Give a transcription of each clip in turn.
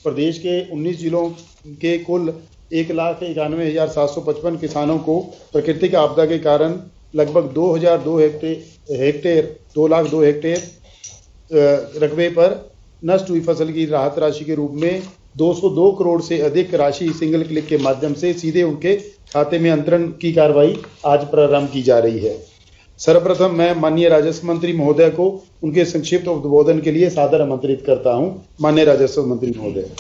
प्रदेश के 19 जिलों के कुल 1,91,755 किसानों को प्राकृतिक आपदा के कारण लगभग 2,002 हेक्टेयर रकबे पर नष्ट हुई फसल की राहत राशि के रूप में 202 करोड़ से अधिक राशि सिंगल क्लिक के माध्यम से सीधे उनके खाते में अंतरण की कार्रवाई आज प्रारंभ की जा रही है। सर्वप्रथम मैं माननीय राजस्व मंत्री महोदय को उनके संक्षिप्त उद्बोधन के लिए सादर आमंत्रित करता हूं। माननीय राजस्व मंत्री महोदय।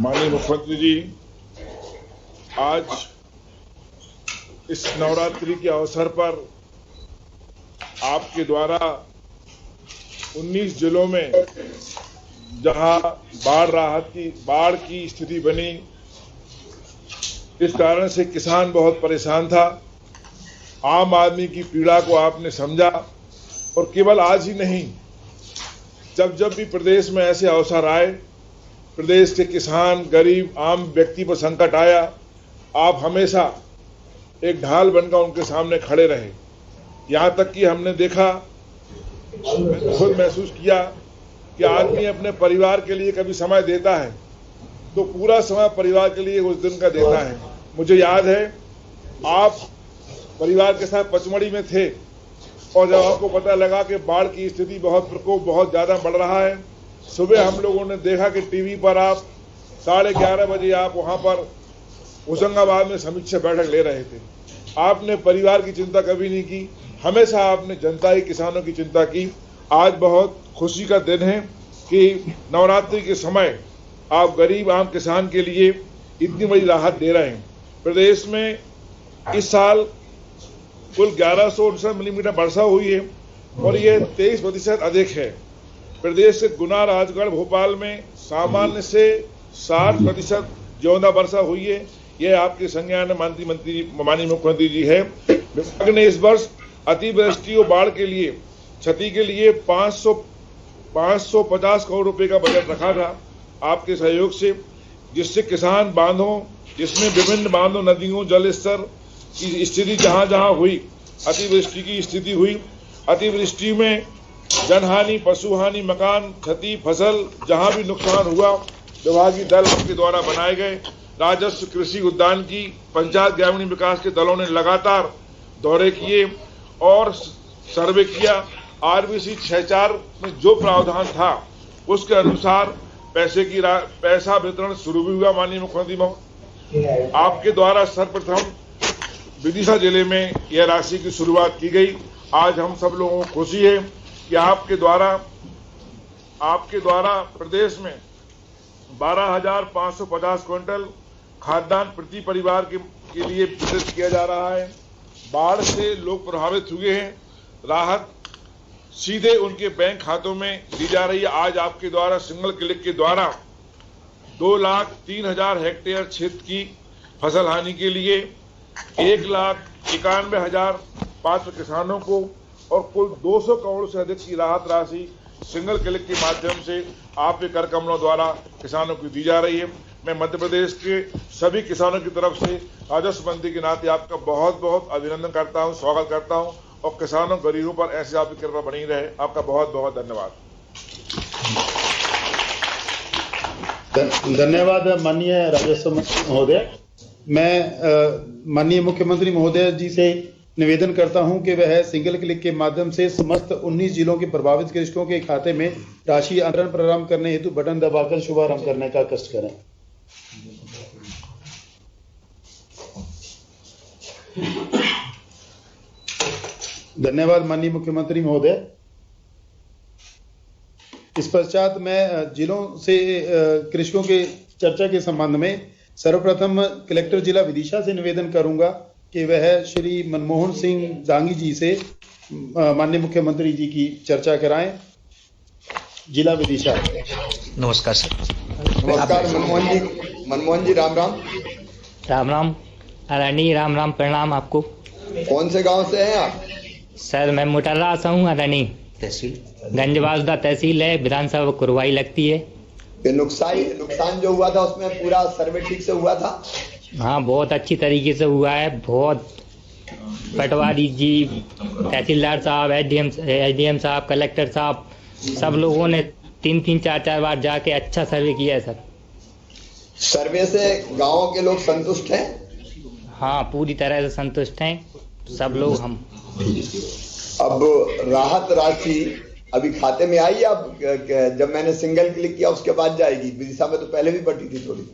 माननीय मुख्यमंत्री जी, आज इस नवरात्रि के अवसर पर आपके द्वारा 19 जिलों में जहां बाढ़ की स्थिति बनी, इस कारण से किसान बहुत परेशान था। आम आदमी की पीड़ा को आपने समझा और केवल आज ही नहीं, जब भी प्रदेश में ऐसे अवसर आए, प्रदेश के किसान, गरीब, आम व्यक्ति पर संकट आया, आप हमेशा एक ढाल बनकर उनके सामने खड़े रहे। यहाँ तक कि हमने देखा, खुद महसूस किया कि आदमी अपने परिवार के लिए कभी समय देता है तो पूरा समय परिवार के लिए उस दिन का देता है। मुझे याद है, आप परिवार के साथ पचमढ़ी में थे और जब आपको पता लगा कि बाढ़ की स्थिति प्रकोप बहुत ज़्यादा बढ़ रहा है, सुबह हम लोगों ने देखा कि टीवी पर आप 11:30 बजे आप वहाँ पर होशंगाबाद में समीक्षा बैठक ले रहे थे। आपने परिवार की चिंता कभी नहीं की, हमेशा आपने जनता की, किसानों की चिंता की। आज बहुत खुशी का दिन है कि नवरात्रि के समय आप गरीब आम किसान के लिए इतनी बड़ी राहत दे रहे हैं। प्रदेश में इस साल कुल 1169 मिलीमीटर वर्षा हुई है और ये 23% अधिक है। प्रदेश के गुना, राजगढ़, भोपाल में सामान्य से 60% ज्यादा वर्षा हुई है। यह आपके संज्ञान माननीय मुख्यमंत्री जी है। विभाग ने इस वर्ष अतिवृष्टि और बाढ़ के लिए क्षति के लिए 550 करोड़ रुपए का बजट रखा था आपके सहयोग से, जिससे किसान बांधों, जिसमें विभिन्न बांधों, नदियों, जल स्तर की स्थिति जहां हुई, अतिवृष्टि की स्थिति हुई, अतिवृष्टि में जनहानि, पशुहानि, मकान क्षति, फसल जहां भी नुकसान हुआ, विभागीय दल आपके द्वारा बनाए गए। राजस्व, कृषि, उद्यान की, पंचायत ग्रामीण विकास के दलों ने लगातार दौरे किए और सर्वे किया। RBC 64 में जो प्रावधान था उसके अनुसार पैसा वितरण शुरू भी हुआ। माननीय मुख्यमंत्री महोदय, आपके द्वारा सर्वप्रथम विदिशा जिले में यह राशि की शुरुआत की गई। आज हम सब लोगों को खुशी है कि आपके द्वारा प्रदेश में 12,550 क्विंटल खाद्यान्न प्रति परिवार के लिए वितरित किया जा रहा है। बाढ़ से लोग प्रभावित हुए हैं, राहत सीधे उनके बैंक खातों में दी जा रही है। आज आपके द्वारा सिंगल क्लिक के द्वारा 2,03,000 हेक्टेयर क्षेत्र की फसल हानि के लिए 1,91,000 पात्र किसानों को और कुल 200 करोड़ से अधिक की राहत राशि सिंगल क्लिक के माध्यम से आपके कर कमलों द्वारा किसानों को दी जा रही है। मैं मध्य प्रदेश के सभी किसानों की तरफ से राजस्व मंत्री के नाते आपका बहुत बहुत अभिनंदन करता हूं, स्वागत करता हूं और किसानों, गरीबों पर ऐसे आपकी कृपा बनी रहे। आपका बहुत बहुत धन्यवाद। धन्यवाद माननीय राजस्व मंत्री महोदय। मैं माननीय मुख्यमंत्री महोदय जी से निवेदन करता हूं कि वह सिंगल क्लिक के माध्यम से समस्त 19 जिलों के प्रभावित कृषकों के खाते में राशि अंतरण प्रारंभ करने हेतु बटन दबाकर शुभारंभ करने का कष्ट करें। धन्यवाद माननीय मुख्यमंत्री महोदय। इस पश्चात मैं जिलों से कृषकों के चर्चा के संबंध में सर्वप्रथम कलेक्टर जिला विदिशा से निवेदन करूंगा कि वह श्री मनमोहन सिंह दांगी जी से माननीय मुख्यमंत्री जी की चर्चा कराएं। जिला विदिशा। नमस्कार सर। नमस्कार मनमोहन जी, राम राम। राम राम अरणी, राम राम, प्रणाम आपको। कौन से गांव से हैं आप? सर मैं मुटर्रा से हूँ, अरणी तहसील, गंजबासुदा तहसील है, विधानसभा कुरवाई लगती है। नुकसान जो हुआ था उसमें पूरा सर्वे ठीक से हुआ था? हाँ, बहुत अच्छी तरीके से हुआ है। बहुत पटवारी जी, तहसीलदार साहब, एसडीएम साहब, कलेक्टर साहब, सब लोगों ने 3-3, 4-4 बार जाके अच्छा सर्वे किया है सर। सर्वे से गांव के लोग संतुष्ट हैं? हाँ, पूरी तरह से संतुष्ट हैं सब लोग हम। अब राहत राशि अभी खाते में आई, अब जब मैंने सिंगल क्लिक किया उसके बाद जाएगी? विदिशा में तो पहले भी बटी थी थोड़ी।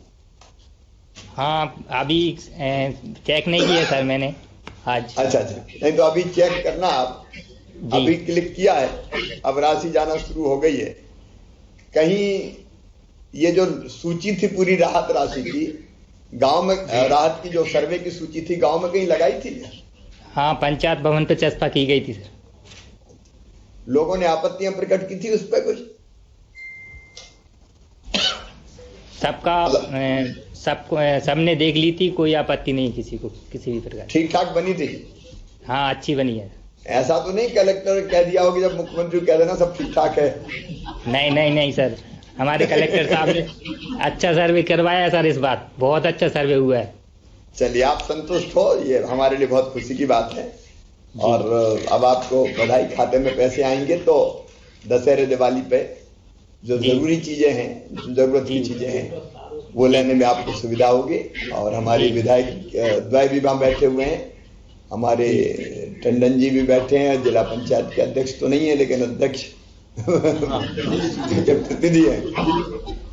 हाँ, अभी चेक नहीं किया सर मैंने आज। अच्छा, नहीं तो अभी चेक करना आप। अभी क्लिक किया है, अब राशि जाना शुरू हो गई है। कहीं ये जो सूची थी पूरी राहत राशि की, गांव में राहत की जो सर्वे की सूची थी गांव में कहीं लगाई थी? हाँ, पंचायत भवन पे चस्पा की गई थी सर। लोगों ने आपत्तियां प्रकट की थी उस पर कुछ? सबने देख ली थी, कोई आपत्ति नहीं किसी को, किसी भी प्रकार। ठीक ठाक बनी थी? हाँ, अच्छी बनी है। ऐसा तो नहीं कलेक्टर कह दिया होगा जब मुख्यमंत्री कह देना सब ठीक ठाक है? नहीं सर, हमारे कलेक्टर साहब ने अच्छा सर्वे करवाया सर, इस बार बहुत अच्छा सर्वे हुआ है। चलिए, आप संतुष्ट हो, ये हमारे लिए बहुत खुशी की बात है। और अब आपको बधाई खाते में पैसे आएंगे तो दशहरे दिवाली पे जो जरूरी चीजें हैं, जो जरूरत की चीजें हैं, वो लेने में आपको सुविधा होगी। और हमारे विधायक द्वय भी वहां बैठे हुए हैं, हमारे टंडन जी भी बैठे हैं, जिला पंचायत के अध्यक्ष तो नहीं है लेकिन अध्यक्ष के प्रतिनिधि है।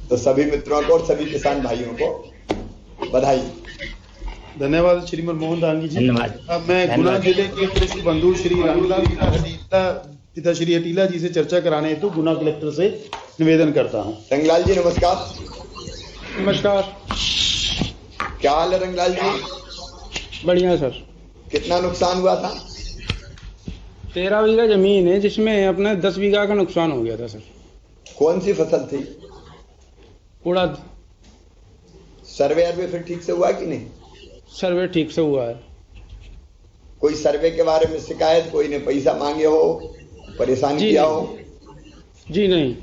तो सभी मित्रों को और सभी किसान भाइयों को बधाई। धन्यवाद श्रीमन मोहन दांगी जी। धन्यवाद। अब मैं गुना जिले के कृषि बंधु श्री रामलाल पिता श्री हटीला जी से चर्चा कराने हेतु गुना कलेक्टर से निवेदन करता हूं। रंगलाल जी नमस्कार। नमस्कार। क्या हाल है रंगलाल जी? बढ़िया सर। कितना नुकसान हुआ था? 13 बीघा जमीन है जिसमें अपना 10 बीघा का नुकसान हो गया था सर। कौन सी फसल थी? उड़द। सर्वे फिर ठीक से हुआ कि नहीं? सर्वे ठीक से हुआ है। कोई सर्वे के बारे में शिकायत, कोई ने पैसा मांगे हो, परेशान किया हो? जी नहीं।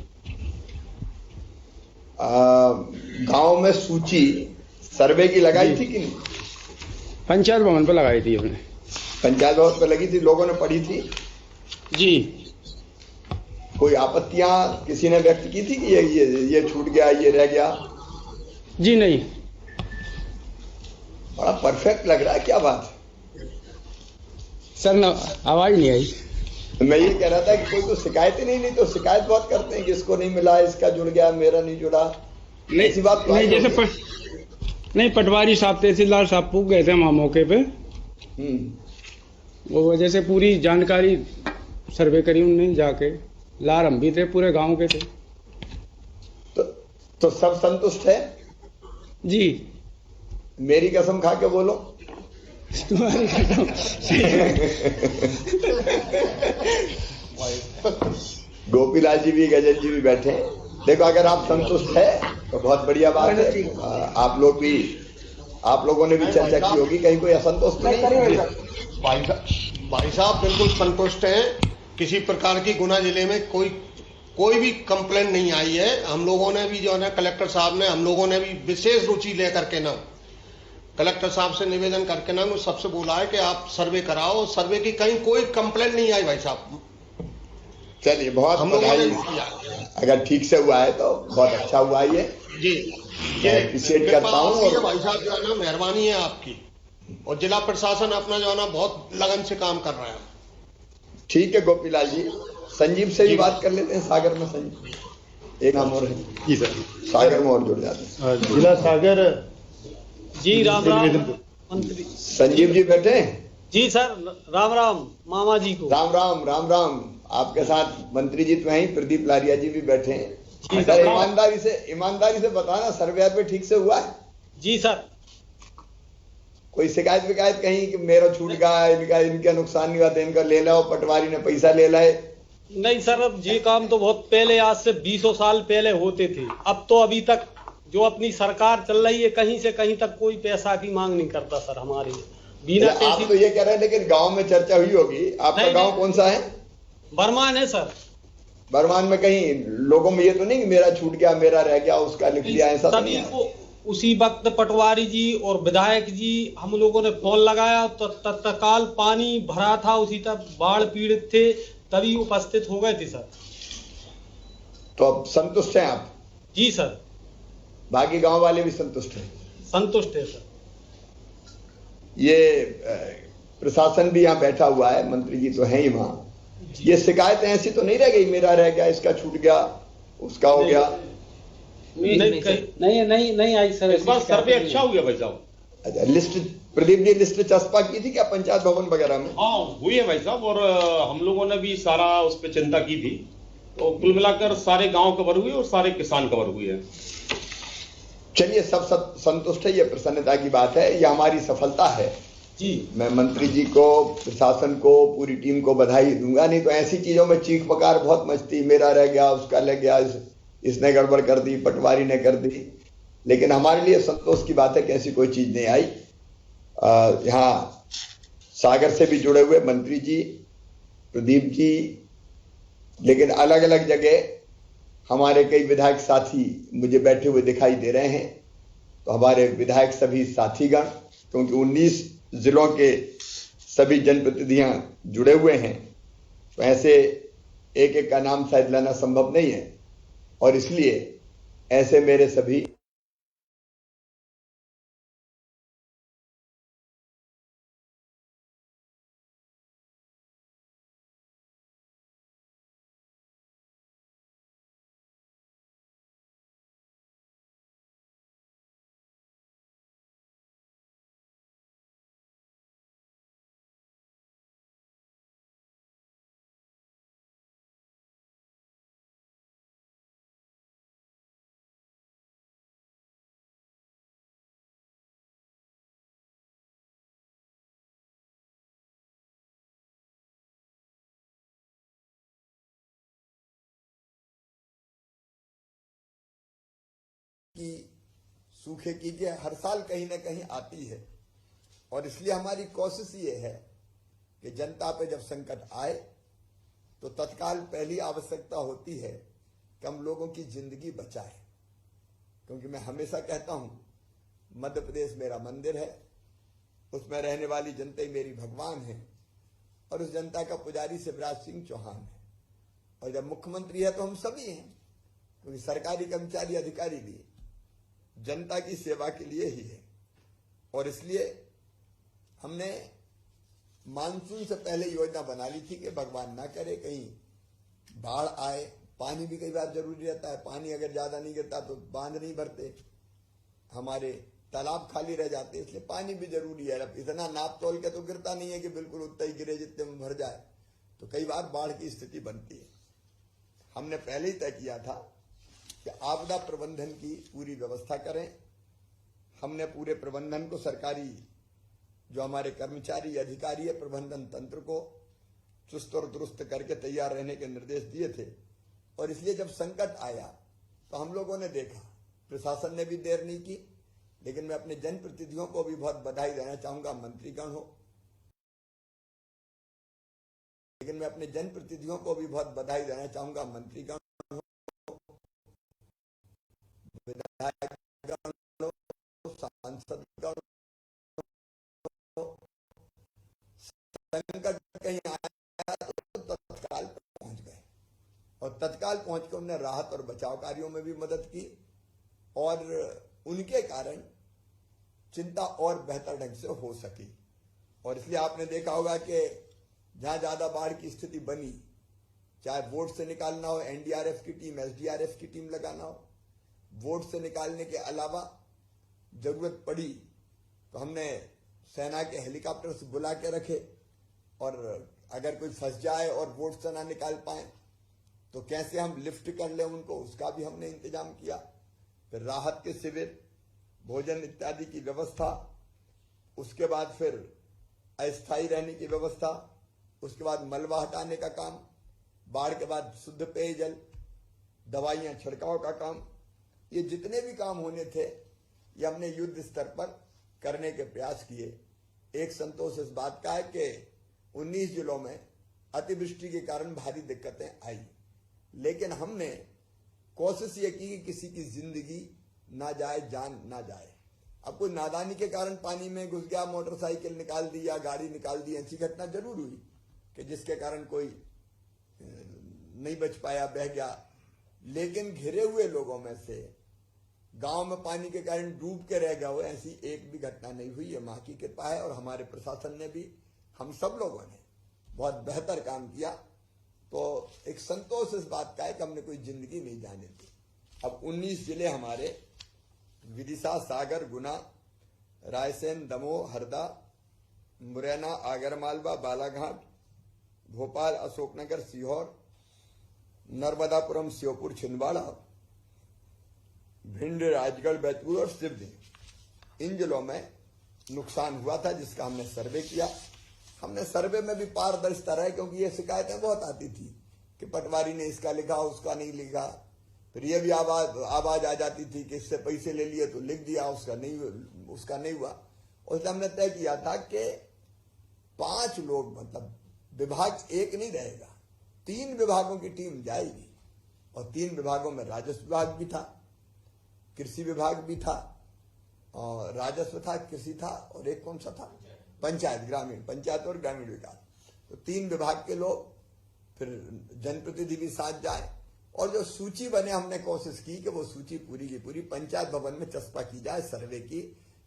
गांव में सूची सर्वे की लगाई थी कि नहीं? पंचायत भवन पर लगाई थी हमने। पंचायत भवन पर लगी थी, लोगों ने पढ़ी थी? जी। कोई आपत्तियां किसी ने व्यक्त की थी कि ये छूट गया, ये रह गया? जी नहीं। बड़ा परफेक्ट लग रहा है, क्या बात सर? आवाज नहीं आई। मैं ये कह रहा था कि कोई तो शिकायत ही नहीं तो शिकायत बहुत करते हैं कि इसको नहीं मिला, इसका जुड़ गया, मेरा नहीं जुड़ा। नहीं, ऐसी बात नहीं, जैसे नहीं, पटवारी साहब तहसीलदार साहब पूछ गए थे वहां मौके पे। वो वजह से पूरी जानकारी सर्वे करी उन्होंने जाके। लार हम भी थे, पूरे गांव के थे। तो सब संतुष्ट है? जी। मेरी कसम खा के बोलो। तुम्हारी कसम। गोपीलाल जी भी, गजल जी भी बैठे हैं। देखो, अगर आप संतुष्ट है तो बहुत बढ़िया बात है। आप लोगों ने भी चर्चा की होगी, कहीं कोई असंतोष तो नहीं? भाई साहब बिल्कुल संतुष्ट हैं। किसी प्रकार की गुना जिले में कोई भी कंप्लेंट नहीं आई है। हम लोगों ने भी जो है कलेक्टर साहब ने, हम लोगों ने भी विशेष रुचि लेकर के ना कलेक्टर साहब से निवेदन करके ना सबसे बोला है कि आप सर्वे कराओ। सर्वे की कहीं कोई कंप्लेंट नहीं आई भाई साहब। चलिए, बहुत हम लोगों ने बधाई। अगर ठीक से हुआ है तो बहुत अच्छा हुआ ये जी। ये अप्रिशिएट करता हूँ। और भाई साहब जो है ना, मेहरबानी है आपकी, और जिला प्रशासन अपना जो है ना बहुत लगन से काम कर रहा है। ठीक है गोपीलाल जी, संजीव से भी बात कर लेते हैं। सागर में संजीव एक नाम और है जी सर, सागर में और जुड़ जाते हैं। जिला सागर जी। राम राम मंत्री संजीव जी बैठे हैं? जी सर, राम राम मामा जी को। राम राम राम राम। आपके साथ मंत्री जी तो हैं, प्रदीप लारिया जी भी बैठे हैं। जी सर, सर। ईमानदारी से बताना, सर्वे पे ठीक से हुआ है? जी सर। कोई शिकायत विकायत कहीं कि मेरा छूट गया, इनका नुकसान नहीं हुआ था, इनका ले लो, पटवारी ने पैसा ले लाए? नहीं सर, अब ये काम तो बहुत पहले, आज से 20 साल पहले होते थे। अब तो अभी तक जो अपनी सरकार चल रही है, कहीं से कहीं तक कोई पैसा की मांग नहीं करता सर हमारे बिना। आप तो ये कह रहे हैं, लेकिन गांव में चर्चा हुई होगी। आपका गांव कौन सा है? बरमान है सर। बरमान में कहीं लोगों में ये तो नहीं कि मेरा छूट गया, मेरा रह गया, उसका लिख लिया, ऐसा तो नहीं है? उसी वक्त पटवारी जी और विधायक जी, हम लोगों ने फोन लगाया तो तत्काल पानी भरा था, उसी तक बाढ़ पीड़ित थे, तभी उपस्थित हो गए थे सर। तो अब संतुष्ट हैं आप? जी सर। बाकी गांव वाले भी संतुष्ट हैं? संतुष्ट है सर। ये प्रशासन भी यहाँ बैठा हुआ है, मंत्री जी तो हैं ही वहां। ये शिकायतें ऐसी तो नहीं रह गई, मेरा रह गया, इसका छूट गया, उसका हो गया? नहीं आई सर। इस बार सर्वे अच्छा हो गया भाई साहब। अच्छा, लिस्ट प्रदीप जी लिस्ट चस्पा की थी क्या पंचायत भवन वगैरह में? हाँ हुई है भाई साहब, और हम लोगों ने भी सारा उस पर चिंता की थी, तो कुल मिलाकर सारे गांव कवर हुए और सारे किसान कवर हुए हैं। चलिए, सब संतुष्ट है, ये प्रसन्नता की बात है, ये हमारी सफलता है जी। मैं मंत्री जी को, प्रशासन को, पूरी टीम को बधाई दूंगा। नहीं तो ऐसी चीजों में चीख पकार बहुत मचती, मेरा रह गया, उसका लग गया, इसने गड़बड़ कर दी, पटवारी ने कर दी। लेकिन हमारे लिए संतोष की बात है कि ऐसी कोई चीज नहीं आई। यहाँ सागर से भी जुड़े हुए मंत्री जी, प्रदीप जी, लेकिन अलग अलग जगह हमारे कई विधायक साथी मुझे बैठे हुए दिखाई दे रहे हैं। तो हमारे विधायक सभी साथीगण, क्योंकि 19 जिलों के सभी जनप्रतिनिधियां जुड़े हुए हैं, तो ऐसे एक एक का नाम शायद लेना संभव नहीं है, और इसलिए ऐसे मेरे सभी की सूखे की के हर साल कहीं ना कहीं आती है, और इसलिए हमारी कोशिश ये है कि जनता पे जब संकट आए तो तत्काल पहली आवश्यकता होती है कि हम लोगों की जिंदगी बचाएं। क्योंकि मैं हमेशा कहता हूं मध्य प्रदेश मेरा मंदिर है, उसमें रहने वाली जनता ही मेरी भगवान है, और उस जनता का पुजारी शिवराज सिंह चौहान है। और जब मुख्यमंत्री है तो हम सभी हैं, क्योंकि सरकारी कर्मचारी अधिकारी भी जनता की सेवा के लिए ही है। और इसलिए हमने मानसून से पहले योजना बना ली थी कि भगवान ना करे कहीं बाढ़ आए। पानी भी कई बार जरूरी रहता है, पानी अगर ज्यादा नहीं गिरता तो बांध नहीं भरते, हमारे तालाब खाली रह जाते, इसलिए पानी भी जरूरी है। अब इतना नाप तोल के तो गिरता नहीं है कि बिल्कुल उतना ही गिरे जितने में भर जाए, तो कई बार बाढ़ की स्थिति बनती है। हमने पहले ही तय किया था कि आपदा प्रबंधन की पूरी व्यवस्था करें। हमने पूरे प्रबंधन को, सरकारी जो हमारे कर्मचारी अधिकारी है, प्रबंधन तंत्र को चुस्त और दुरुस्त करके तैयार रहने के निर्देश दिए थे। और इसलिए जब संकट आया तो हम लोगों ने देखा, प्रशासन ने भी देर नहीं की, लेकिन मैं अपने जनप्रतिनिधियों को भी बहुत बधाई देना चाहूंगा, मंत्रीगण हो, लेकिन मैं अपने जनप्रतिनिधियों को भी बहुत बधाई देना चाहूंगा, मंत्रीगण हो, विधायकगण हो, सांसदगण हो। संकट कहीं आया तो तत्काल पहुंच गए, और तत्काल पहुंचकर हमने राहत और बचाव कार्यों में भी मदद की, और उनके कारण चिंता और बेहतर ढंग से हो सकी। और इसलिए आपने देखा होगा कि जहां ज्यादा बाढ़ की स्थिति बनी, चाहे वोट से निकालना हो, एनडीआरएफ की टीम, एसडीआरएफ की टीम लगाना हो, वोट से निकालने के अलावा जरूरत पड़ी तो हमने सेना के हेलीकॉप्टर्स बुला के रखे, और अगर कोई फंस जाए और वोट से ना निकाल पाए तो कैसे हम लिफ्ट कर लें उनको, उसका भी हमने इंतजाम किया। फिर राहत के शिविर, भोजन इत्यादि की व्यवस्था, उसके बाद फिर अस्थायी रहने की व्यवस्था, उसके बाद मलबा हटाने का काम, बाढ़ के बाद शुद्ध पेयजल, दवाइयां छिड़काव का काम, ये जितने भी काम होने थे ये हमने युद्ध स्तर पर करने के प्रयास किए। एक संतोष इस बात का है कि 19 जिलों में अतिवृष्टि के कारण भारी दिक्कतें आई, लेकिन हमने कोशिश ये की कि किसी की जिंदगी ना जाए, जान ना जाए। अब कोई नादानी के कारण पानी में घुस गया, मोटरसाइकिल निकाल दी या गाड़ी निकाल दी, ऐसी घटना जरूर हुई कि जिसके कारण कोई नहीं बच पाया, बह गया लेकिन घिरे हुए लोगों में से गांव में पानी के कारण डूब के रह गया हो, ऐसी एक भी घटना नहीं हुई। ये मां की कृपा है और हमारे प्रशासन ने भी, हम सब लोगों ने बहुत बेहतर काम किया। तो एक संतोष इस बात का है कि हमने कोई जिंदगी नहीं जाने दी। अब 19 जिले हमारे, विदिशा, सागर, गुना, रायसेन, दमोह, हरदा, मुरैना, आगरमालवा, बालाघाट, भोपाल, अशोकनगर, सीहोर, नर्मदापुरम, श्योपुर, छिंदवाड़ा, भिंड, राजगढ़, बैतूल और सिवनी, इन जिलों में नुकसान हुआ था, जिसका हमने सर्वे किया। हमने सर्वे में भी पारदर्शिता रहे, क्योंकि ये शिकायतें बहुत आती थी कि पटवारी ने इसका लिखा, उसका नहीं लिखा। फिर ये भी आवाज आ जाती थी कि इससे पैसे ले लिए तो लिख दिया, उसका नहीं हुआ। उसने हमने तय किया था कि 5 लोग, मतलब विभाग एक नहीं रहेगा, 3 विभागों की टीम जाएगी। और 3 विभागों में राजस्व विभाग भी था, कृषि विभाग भी था, और राजस्व था, कृषि था, और एक कौन सा था, पंचायत, ग्रामीण पंचायत और ग्रामीण विकास। तो 3 विभाग के लोग, फिर जनप्रतिनिधि भी साथ जाए। और जो सूची बने, हमने कोशिश की कि वो सूची पूरी की पूरी पंचायत भवन में चस्पा की जाए सर्वे की,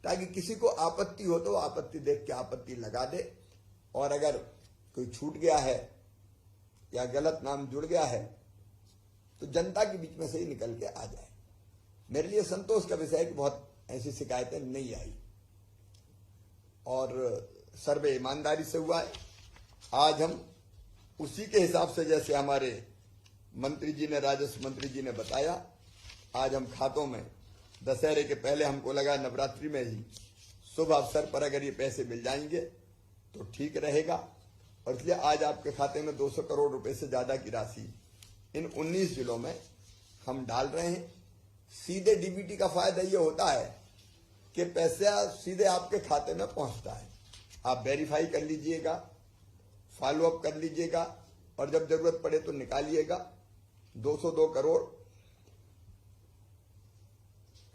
ताकि किसी को आपत्ति हो तो आपत्ति देख के आपत्ति लगा दे। और अगर कोई छूट गया है या गलत नाम जुड़ गया है तो जनता के बीच में से ही निकल के आ जाए। मेरे लिए संतोष का विषय है कि बहुत ऐसी शिकायतें नहीं आई और सर्वे ईमानदारी से हुआ है। आज हम उसी के हिसाब से, जैसे हमारे मंत्री जी ने, राजस्व मंत्री जी ने बताया, आज हम खातों में, दशहरे के पहले हमको लगा नवरात्रि में ही शुभ अवसर पर अगर ये पैसे मिल जाएंगे तो ठीक रहेगा। और इसलिए आज आपके खाते में 200 करोड़ रुपए से ज्यादा की राशि इन 19 जिलों में हम डाल रहे हैं। सीधे डीबीटी का फायदा ये होता है कि पैसा सीधे आपके खाते में पहुंचता है। आप वेरीफाई कर लीजिएगा, फॉलो अप कर लीजिएगा, और जब जरूरत पड़े तो निकालिएगा। 202 करोड़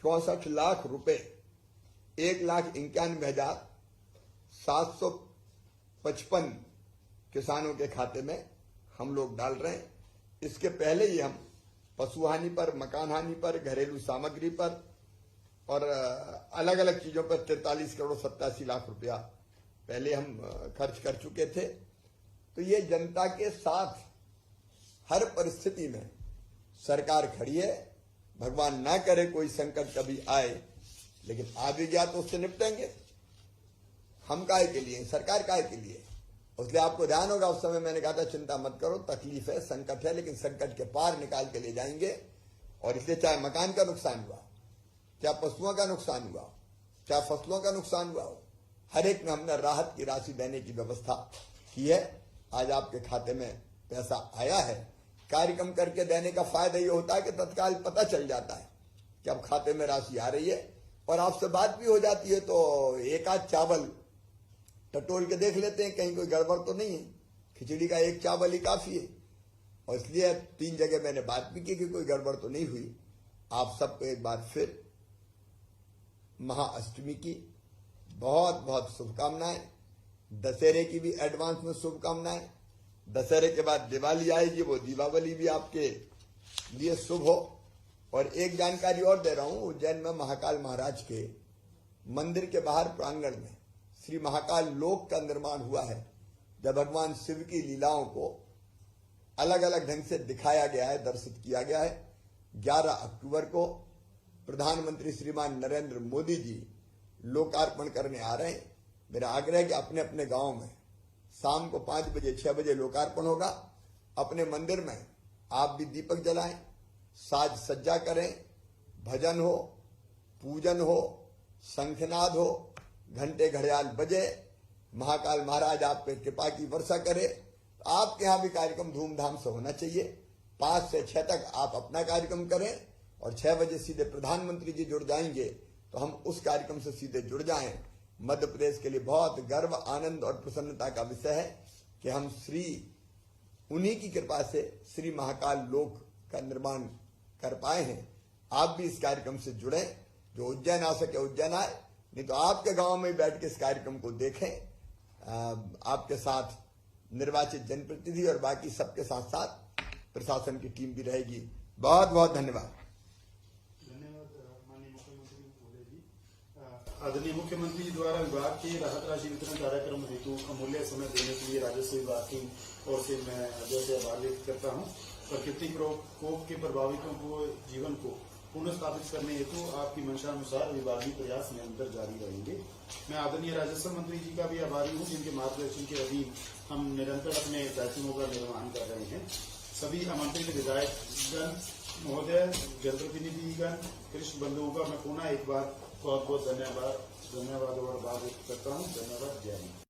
64 लाख रुपए 1,91,755 किसानों के खाते में हम लोग डाल रहे हैं। इसके पहले ही हम पशुहानि पर, मकान हानि पर, घरेलू सामग्री पर और अलग अलग चीजों पर 43 करोड़ 87 लाख रुपया पहले हम खर्च कर चुके थे। तो ये जनता के साथ हर परिस्थिति में सरकार खड़ी है। भगवान ना करे कोई संकट कभी आए, लेकिन आ भी गया तो उससे निपटेंगे। हम काहे के लिए, सरकार काहे के लिए। इसलिए आपको ध्यान होगा, उस समय मैंने कहा था चिंता मत करो, तकलीफ है, संकट है, लेकिन संकट के पार निकाल के ले जाएंगे। और इसलिए चाहे मकान का नुकसान हुआ, चाहे पशुओं का नुकसान हुआ, चाहे फसलों का नुकसान हुआ हो, हर एक में हमने राहत की राशि देने की व्यवस्था की है। आज आपके खाते में पैसा आया है। कार्यक्रम करके देने का फायदा ये होता है कि तत्काल पता चल जाता है कि अब खाते में राशि आ रही है, और आपसे बात भी हो जाती है तो एक आध चावल टटोल के देख लेते हैं कहीं कोई गड़बड़ तो नहीं है। खिचड़ी का एक चावल ही काफी है। और इसलिए 3 जगह मैंने बात भी की कि कोई गड़बड़ तो नहीं हुई। आप सबको एक बार फिर महाअष्टमी की बहुत बहुत शुभकामनाएं, दशहरे की भी एडवांस में शुभकामनाएं। दशहरे के बाद दिवाली आएगी, वो दीपावली भी आपके लिए शुभ हो। और एक जानकारी और दे रहा हूं, उज्जैन में महाकाल महाराज के मंदिर के बाहर प्रांगण में श्री महाकाल लोक का निर्माण हुआ है, जब भगवान शिव की लीलाओं को अलग अलग ढंग से दिखाया गया है, दर्शित किया गया है। 11 अक्टूबर को प्रधानमंत्री श्रीमान नरेंद्र मोदी जी लोकार्पण करने आ रहे हैं। मेरा आग्रह है कि अपने अपने गांव में शाम को 5 बजे 6 बजे लोकार्पण होगा। अपने मंदिर में आप भी दीपक जलाएं, साज सज्जा करें, भजन हो, पूजन हो, शंखनाद हो, घंटे घड़ियाल बजे, महाकाल महाराज आप पे कृपा की वर्षा करे। आपके यहां भी कार्यक्रम धूमधाम से होना चाहिए। 5 से 6 तक आप अपना कार्यक्रम करें और 6 बजे सीधे प्रधानमंत्री जी जुड़ जाएंगे तो हम उस कार्यक्रम से सीधे जुड़ जाएं। मध्य प्रदेश के लिए बहुत गर्व, आनंद और प्रसन्नता का विषय है कि हम उन्हीं की कृपा से श्री महाकाल लोक का निर्माण कर पाए हैं। आप भी इस कार्यक्रम से जुड़े। जो उज्जैन आ सके उज्जैन आए, नहीं तो आपके गांव में बैठ के इस कार्यक्रम को देखें। आपके साथ निर्वाचित जनप्रतिनिधि और बाकी सबके साथ साथ प्रशासन की टीम भी रहेगी। बहुत बहुत धन्यवाद। माननीय मुख्यमंत्री महोदय जी, आदरणीय मुख्यमंत्री जी द्वारा विभाग के राहत राशि वितरण कार्यक्रम हेतु अमूल्य समय देने के लिए राजस्व विभाग की ओर से मैं हृदय से आभार व्यक्त करता हूं। प्राकृतिक प्रकोप के प्रभावितों को जीवन को पुनः स्थापित करने हेतु आपकी मंशानुसार विभागीय प्रयास निरंतर जारी रहेंगे। मैं आदरणीय राजस्व मंत्री जी का भी आभारी हूं, जिनके मार्गदर्शन के अधीन हम निरंतर अपने दायित्वों का निर्वहन कर रहे हैं। सभी आमंत्रित विधायकगण महोदय, जनप्रतिनिधिगण, कृषि बंधुओं का मैं पुनः एक बार बहुत बहुत धन्यवाद और आभार व्यक्त करता हूँ। धन्यवाद। जय हिंद।